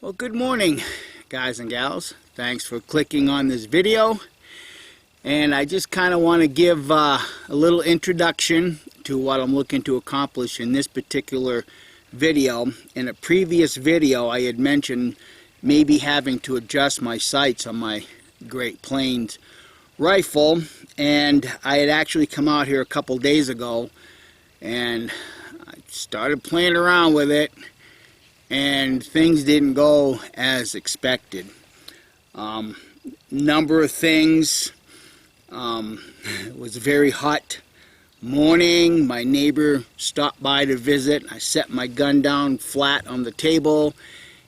Well, good morning, guys and gals. Thanks for clicking on this video. And I just kind of want to give a little introduction to what I'm looking to accomplish in this particular video. In a previous video, I had mentioned maybe having to adjust my sights on my Great Plains rifle. And I had actually come out here a couple days ago and I started playing around with it. And things didn't go as expected. Number of things. It was a very hot morning. My neighbor stopped by to visit. I set my gun down flat on the table,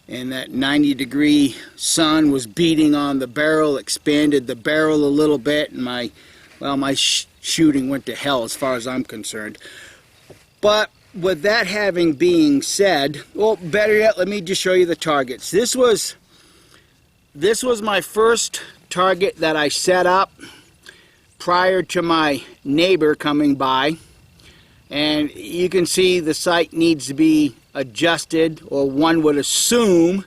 and that 90-degree sun was beating on the barrel, expanded the barrel a little bit, and my shooting went to hell as far as I'm concerned. But with that having been said, well, better yet, let me just show you the targets. This was my first target that I set up prior to my neighbor coming by, and you can see the sight needs to be adjusted, or one would assume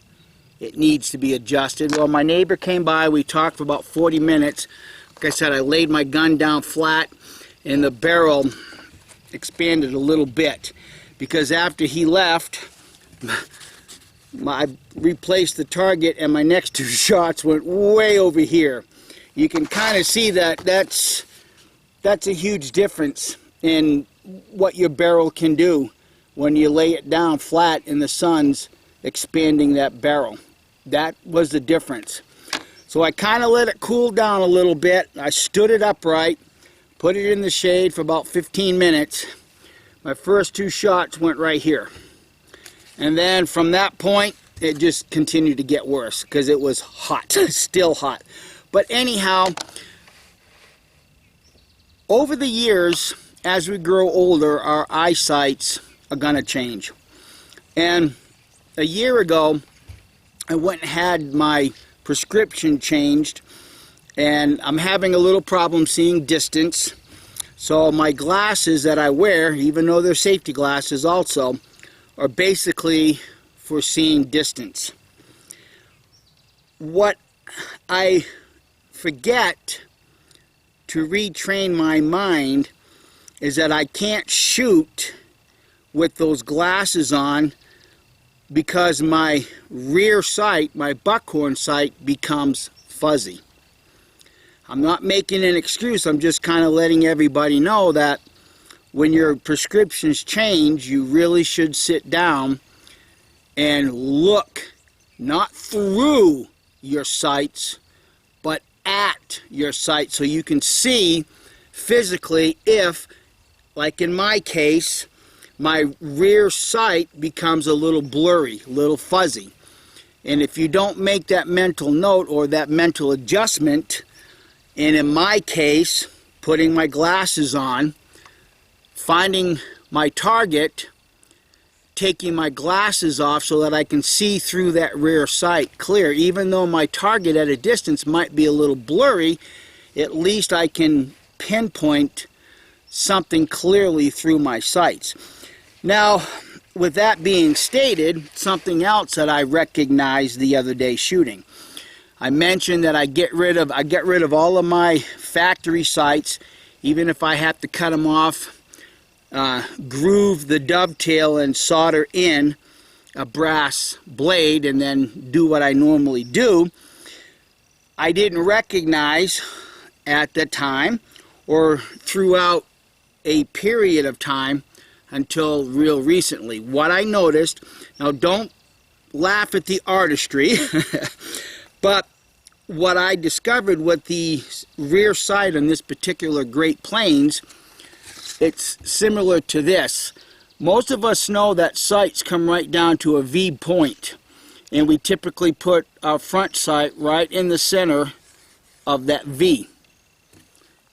it needs to be adjusted. Well, my neighbor came by, we talked for about 40 minutes. Like I said, I laid my gun down flat and the barrel expanded a little bit, because after he left, I replaced the target and my next two shots went way over here. You can kind of see that that's a huge difference in what your barrel can do when you lay it down flat and the sun's expanding that barrel. That was the difference. So I kind of let it cool down a little bit. I stood it upright, put it in the shade for about 15 minutes. My first two shots went right here. And then from that point, it just continued to get worse because it was hot, still hot. But anyhow, over the years, as we grow older, our eyesights are going to change. And a year ago, I went and had my prescription changed, and I'm having a little problem seeing distance. So my glasses that I wear, even though they're safety glasses also, are basically for seeing distance. What I forget to retrain my mind is that I can't shoot with those glasses on, because my rear sight, my buckhorn sight, becomes fuzzy. I'm not making an excuse, I'm just kind of letting everybody know that when your prescriptions change, you really should sit down and look not through your sights, but at your sight, so you can see physically if, like in my case, my rear sight becomes a little blurry, a little fuzzy. And if you don't make that mental note or that mental adjustment, and in my case, putting my glasses on, finding my target, taking my glasses off so that I can see through that rear sight clear. Even though my target at a distance might be a little blurry, at least I can pinpoint something clearly through my sights. Now, with that being stated, something else that I recognized the other day shooting. I mentioned that I get rid of all of my factory sights, even if I have to cut them off, groove the dovetail and solder in a brass blade and then do what I normally do. I didn't recognize at the time or throughout a period of time until real recently. What I noticed, now don't laugh at the artistry, but what I discovered with the rear sight on this particular Great Plains, it's similar to this. Most of us know that sights come right down to a V point, and we typically put our front sight right in the center of that V.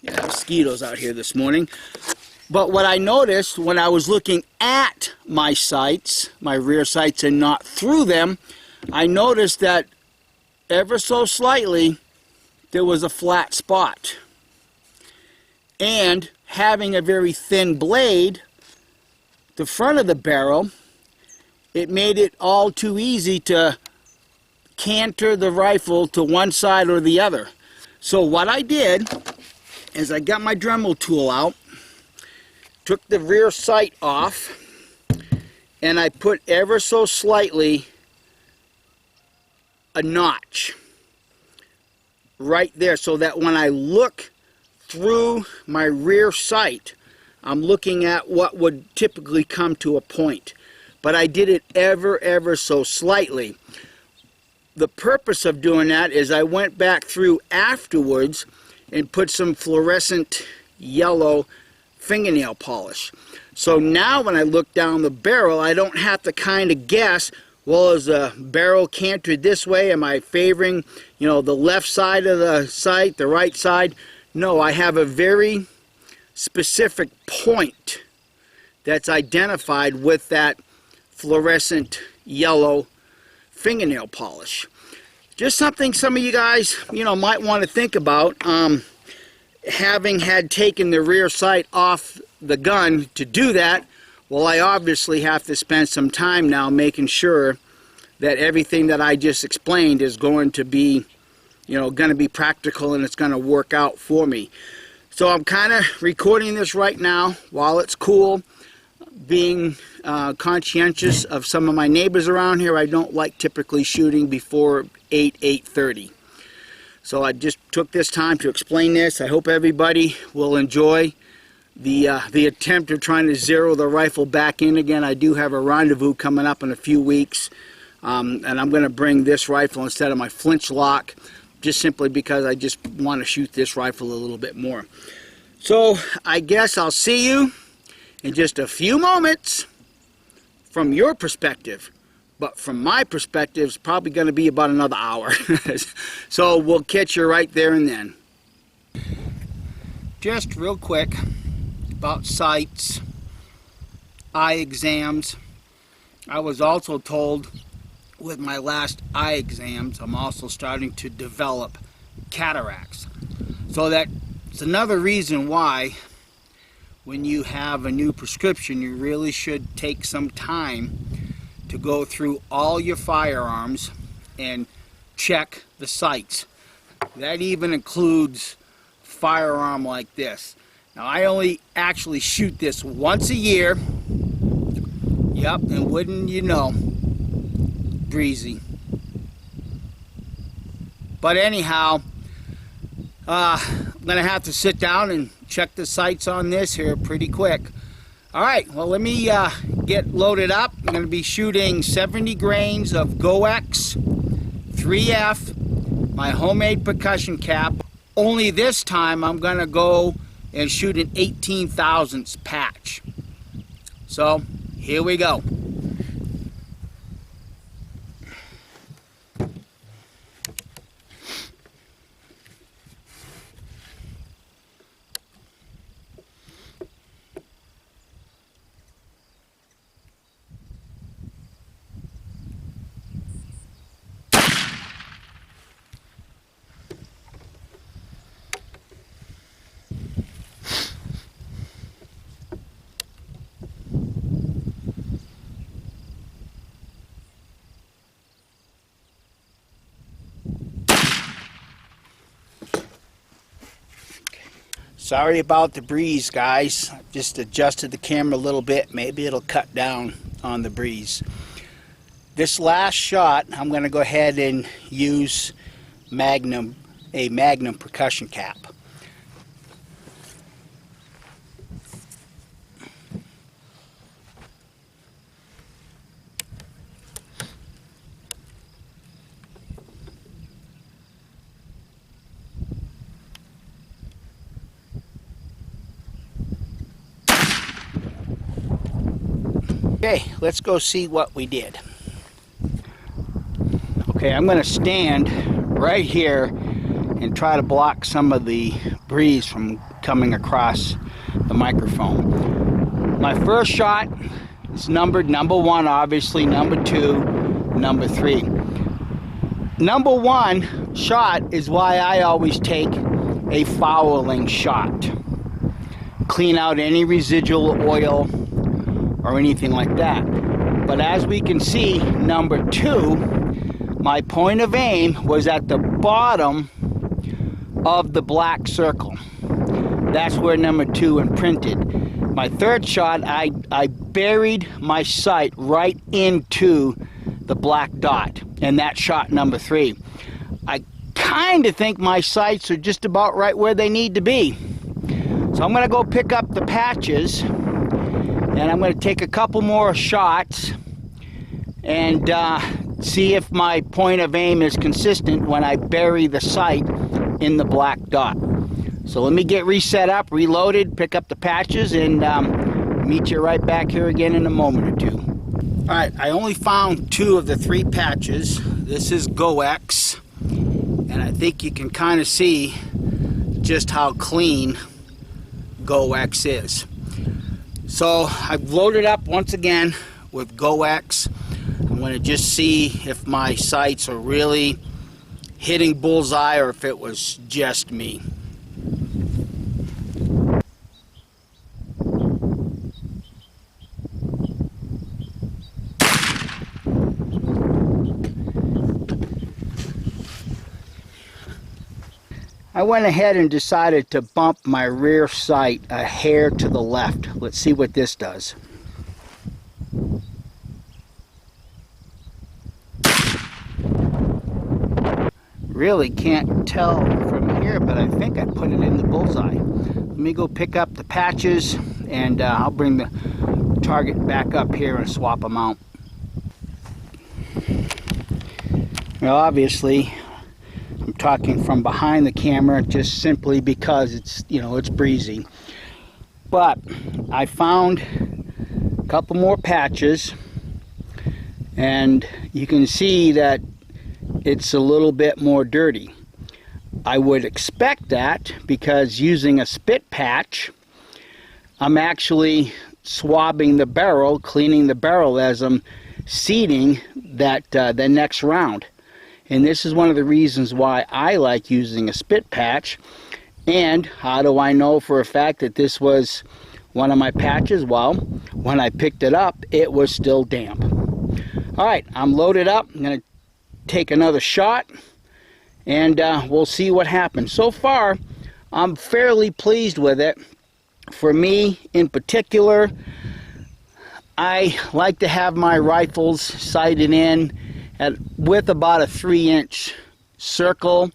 Yeah, mosquitoes out here this morning. But what I noticed when I was looking at my sights, my rear sights, and not through them, I noticed that ever so slightly there was a flat spot. And having a very thin blade, the front of the barrel, it made it all too easy to canter the rifle to one side or the other. So what I did is I got my Dremel tool out, took the rear sight off, and I put ever so slightly a notch right there so that when I look through my rear sight, I'm looking at what would typically come to a point. But I did it ever so slightly. The purpose of doing that is I went back through afterwards and put some fluorescent yellow fingernail polish. So now when I look down the barrel, I don't have to kind of guess, well, is the barrel canted this way? Am I favoring, you know, the left side of the sight, the right side? No, I have a very specific point that's identified with that fluorescent yellow fingernail polish. Just something some of you guys, you know, might want to think about. Having had taken the rear sight off the gun to do that, well, I obviously have to spend some time now making sure that everything that I just explained is going to be, you know, going to be practical and it's going to work out for me. So I'm kind of recording this right now while it's cool, being conscientious of some of my neighbors around here. I don't like typically shooting before 8:30. So I just took this time to explain this. I hope everybody will enjoy the attempt of trying to zero the rifle back in again. I do have a rendezvous coming up in a few weeks, and I'm going to bring this rifle instead of my flintlock, just simply because I just want to shoot this rifle a little bit more. So I guess I'll see you in just a few moments from your perspective. But from my perspective, it's probably going to be about another hour. So we'll catch you right there and then. Just real quick about sights, eye exams. I was also told with my last eye exams, I'm also starting to develop cataracts. So that's another reason why when you have a new prescription, you really should take some time to go through all your firearms and check the sights. That even includes firearm like this. Now I only actually shoot this once a year. Yep, and wouldn't you know, breezy. But anyhow, I'm gonna have to sit down and check the sights on this here pretty quick. All right, well, let me get loaded up. I'm going to be shooting 70 grains of GoX 3F, my homemade percussion cap. Only this time I'm going to go and shoot an 18 thousandths patch. So, here we go. Sorry about the breeze, guys. Just adjusted the camera a little bit. Maybe it'll cut down on the breeze. This last shot, I'm going to go ahead and use a Magnum percussion cap. Okay, let's go see what we did. Okay, I'm going to stand right here and try to block some of the breeze from coming across the microphone. My first shot is numbered number 1, obviously, number 2, number 3. Number 1 shot is why I always take a fouling shot. Clean out any residual oil or anything like that. But as we can see, number 2, my point of aim was at the bottom of the black circle. That's where number 2 imprinted. My third shot, I buried my sight right into the black dot, and that shot number 3. I kind of think my sights are just about right where they need to be. So I'm going to go pick up the patches, and I'm going to take a couple more shots and see if my point of aim is consistent when I bury the sight in the black dot. So let me get reset up, reloaded, pick up the patches, and meet you right back here again in a moment or two. Alright, I only found 2 of the 3 patches. This is GoX, and I think you can kind of see just how clean GoX is. So I've loaded up once again with GoX. I'm going to just see if my sights are really hitting bullseye or if it was just me. I went ahead and decided to bump my rear sight a hair to the left. Let's see what this does. Really can't tell from here, but I think I put it in the bullseye. Let me go pick up the patches, and I'll bring the target back up here and swap them out. Well, obviously, I'm talking from behind the camera just simply because it's, it's breezy. But I found a couple more patches, and you can see that it's a little bit more dirty. I would expect that because using a spit patch, I'm actually swabbing the barrel, cleaning the barrel as I'm seeding that the next round. And this is one of the reasons why I like using a spit patch. And how do I know for a fact that this was one of my patches? Well, when I picked it up, it was still damp. Alright, I'm loaded up. I'm going to take another shot, and we'll see what happens. So far, I'm fairly pleased with it. For me, in particular, I like to have my rifles sighted in with about a 3-inch circle.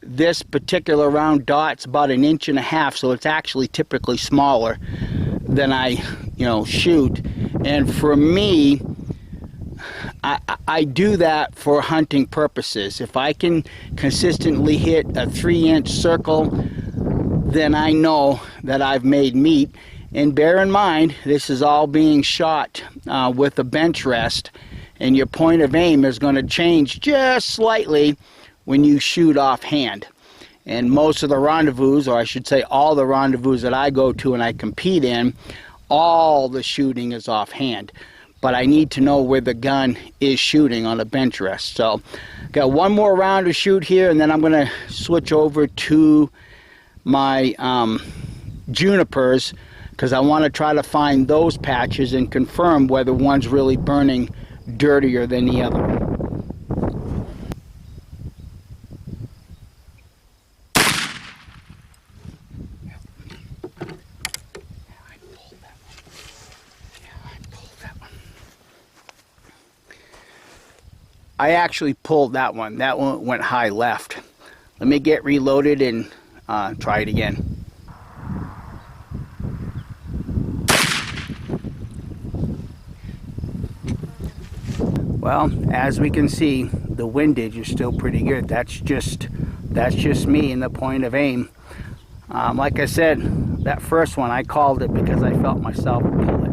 This particular round dot's about 1.5 inches, so it's actually typically smaller than I shoot. And for me, I do that for hunting purposes. If I can consistently hit a 3-inch circle, then I know that I've made meat. And bear in mind, this is all being shot with a bench rest, and your point of aim is going to change just slightly when you shoot offhand. And most of the rendezvous, or I should say all the rendezvous that I go to and I compete in, all the shooting is offhand. But I need to know where the gun is shooting on a bench rest. So, got one more round to shoot here, and then I'm going to switch over to my junipers, because I want to try to find those patches and confirm whether one's really burning dirtier than the other. I actually pulled that one. That one went high left. Let me get reloaded and try it again. Well, as we can see, the windage is still pretty good. That's just me in the point of aim. Like I said, that first one I called it because I felt myself pull it.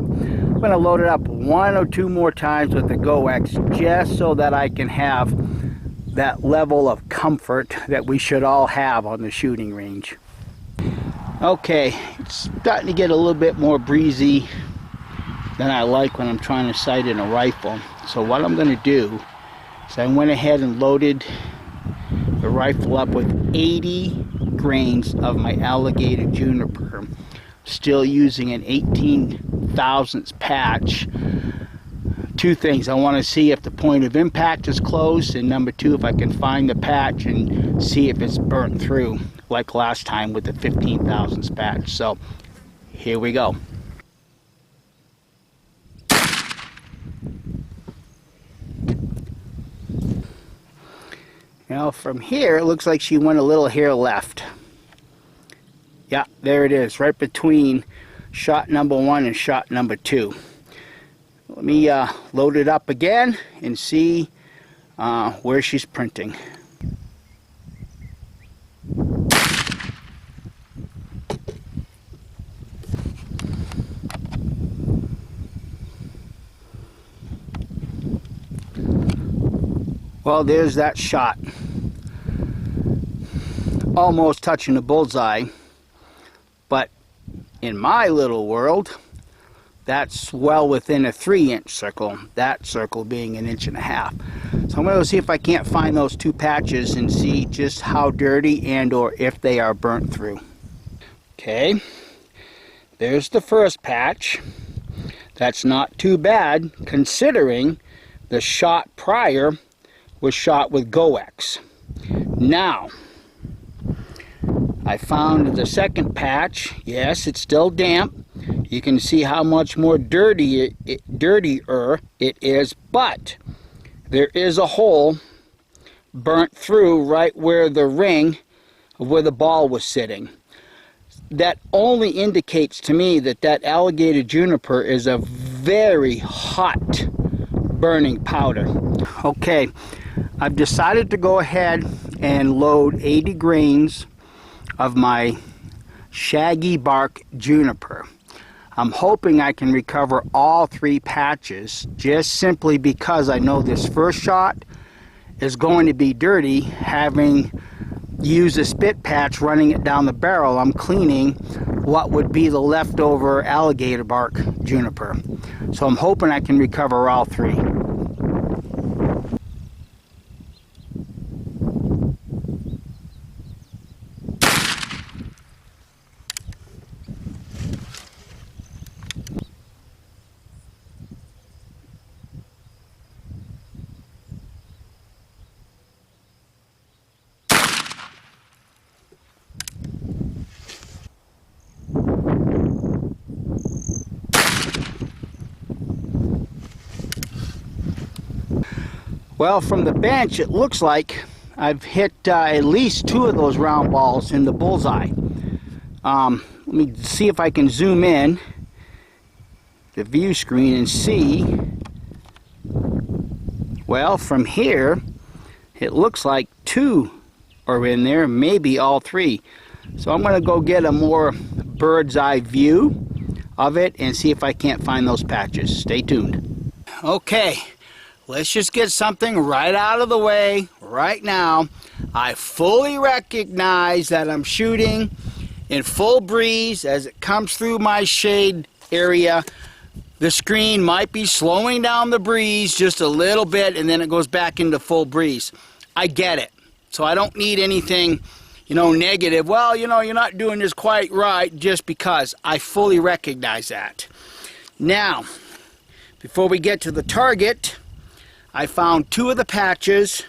I'm going to load it up 1 or 2 more times with the GoX just so that I can have that level of comfort that we should all have on the shooting range. Okay, it's starting to get a little bit more breezy than I like when I'm trying to sight in a rifle. So what I'm going to do is I went ahead and loaded the rifle up with 80 grains of my alligator juniper, still using an 18 thousandths patch two things. I want to see if the point of impact is close, and number two, if I can find the patch and see if it's burnt through, like last time with the 15 thousandths patch. So here we go. Now from here, it looks like she went a little hair left. Yeah, there it is, right between shot number one and shot number two. Let me load it up again and see where she's printing. Well, there's that shot. Almost touching the bullseye, but in my little world, that's well within a 3-inch circle, that circle being 1.5 inches. So I'm going to see if I can't find those two patches and see just how dirty and or if they are burnt through. Okay, there's the first patch. That's not too bad considering the shot prior was shot with Go-X. Now, I found the second patch. Yes, it's still damp. You can see how much more dirtier it is, but there is a hole burnt through right where the ring of where the ball was sitting. That only indicates to me that that alligator juniper is a very hot burning powder. Okay, I've decided to go ahead and load 80 grains of my shaggy bark juniper. I'm hoping I can recover all 3 patches, just simply because I know this first shot is going to be dirty. Having used a spit patch running it down the barrel, I'm cleaning what would be the leftover alligator bark juniper. So I'm hoping I can recover all 3. Well, from the bench, it looks like I've hit at least 2 of those round balls in the bullseye. Let me see if I can zoom in the view screen and see. Well, from here, it looks like 2 are in there, maybe all 3. So I'm going to go get a more bird's eye view of it and see if I can't find those patches. Stay tuned. Okay. Let's just get something right out of the way right now. I fully recognize that I'm shooting in full breeze as it comes through my shade area. The screen might be slowing down the breeze just a little bit and then it goes back into full breeze. I get it. So I don't need anything, negative. Well, you're not doing this quite right just because. I fully recognize that. Now, before we get to the target, I found 2 of the patches,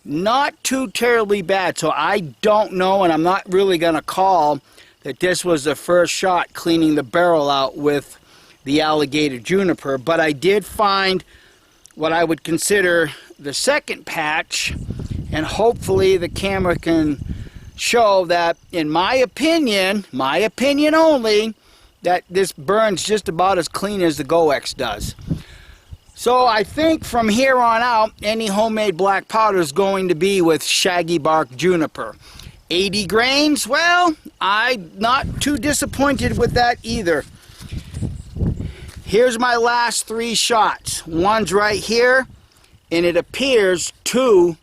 not too terribly bad, so I don't know, and I'm not really going to call that this was the first shot cleaning the barrel out with the alligator juniper, but I did find what I would consider the second patch, and hopefully the camera can show that, in my opinion only, that this burns just about as clean as the Go-X does. So I think from here on out, any homemade black powder is going to be with shaggy bark juniper. 80 grains, well, I'm not too disappointed with that either. Here's my last 3 shots. One's right here, and it appears 2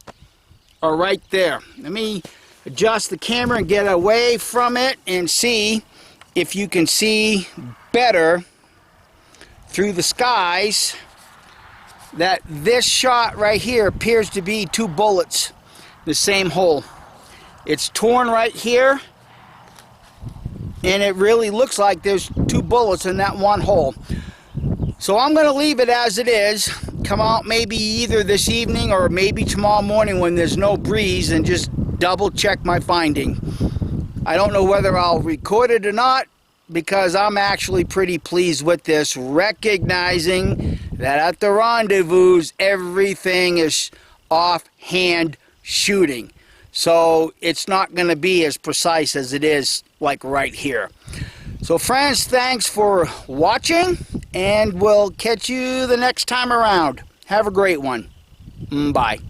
are right there. Let me adjust the camera and get away from it and see if you can see better through the skies that this shot right here appears to be 2 bullets, the same hole. It's torn right here, and it really looks like there's 2 bullets in that one hole. So I'm going to leave it as it is. Come out maybe either this evening or maybe tomorrow morning when there's no breeze and just double check my finding. I don't know whether I'll record it or not because I'm actually pretty pleased with this, recognizing that at the Rendezvous everything is offhand shooting. So it's not going to be as precise as it is like right here. So friends, thanks for watching, and we'll catch you the next time around. Have a great one. Bye.